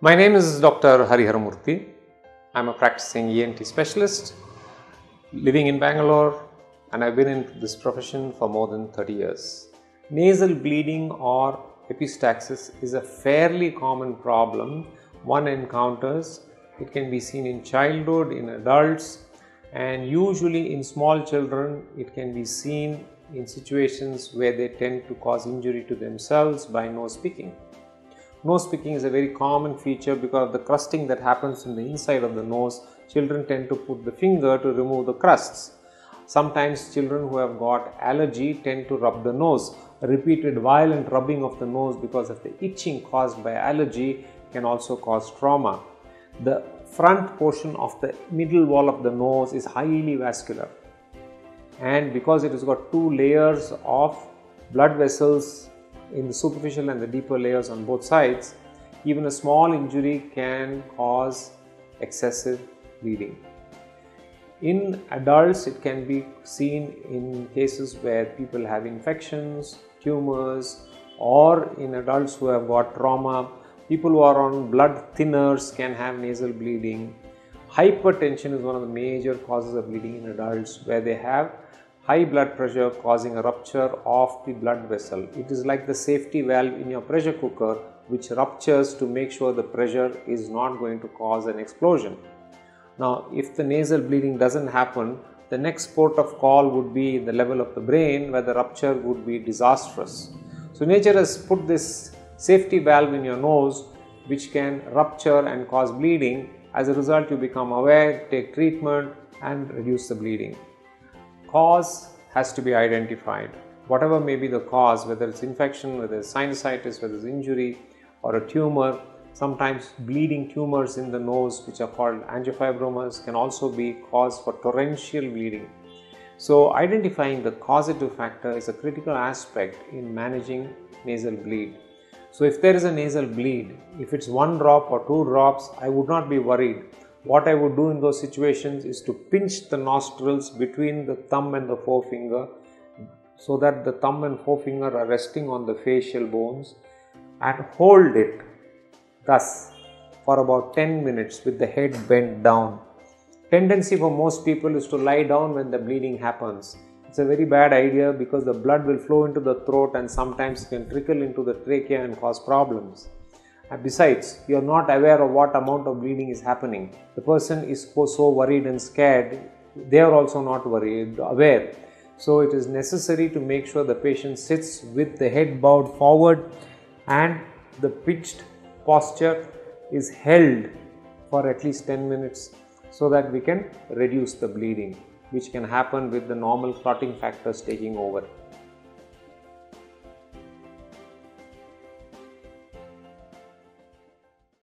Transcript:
My name is Dr. Harihara Murthy. I am a practicing ENT specialist living in Bangalore, and I've been in this profession for more than 30 years. Nasal bleeding or epistaxis is a fairly common problem one encounters. It can be seen in childhood, in adults, and usually in small children it can be seen in situations where they tend to cause injury to themselves by nose picking. Nose picking is a very common feature because of the crusting that happens in the inside of the nose. Children tend to put the finger to remove the crusts. Sometimes children who have got allergy tend to rub the nose. A repeated violent rubbing of the nose because of the itching caused by allergy can also cause trauma. The front portion of the middle wall of the nose is highly vascular, and because it has got two layers of blood vessels in the superficial and the deeper layers on both sides, even a small injury can cause excessive bleeding. In adults, it can be seen in cases where people have infections, tumors, or in adults who have got trauma. People who are on blood thinners can have nasal bleeding. Hypertension is one of the major causes of bleeding in adults, where they have high blood pressure causing a rupture of the blood vessel. It is like the safety valve in your pressure cooker, which ruptures to make sure the pressure is not going to cause an explosion. Now, if the nasal bleeding doesn't happen, the next port of call would be the level of the brain, where the rupture would be disastrous. So nature has put this safety valve in your nose which can rupture and cause bleeding. As a result, you become aware, take treatment and reduce the bleeding. Cause has to be identified. Whatever may be the cause, whether it's infection, whether it's sinusitis, whether it's injury or a tumor. Sometimes bleeding tumors in the nose, which are called angiofibromas, can also be cause for torrential bleeding. So identifying the causative factor is a critical aspect in managing nasal bleed. So if there is a nasal bleed, if it's 1 drop or 2 drops, I would not be worried. What I would do in those situations is to pinch the nostrils between the thumb and the forefinger, so that the thumb and forefinger are resting on the facial bones, and hold it thus for about 10 minutes with the head bent down. Tendency for most people is to lie down when the bleeding happens. It's a very bad idea because the blood will flow into the throat and sometimes can trickle into the trachea and cause problems. And besides, you are not aware of what amount of bleeding is happening. The person is so worried and scared, they are also not aware. So it is necessary to make sure the patient sits with the head bowed forward and the pitched posture is held for at least 10 minutes so that we can reduce the bleeding, which can happen with the normal clotting factors taking over.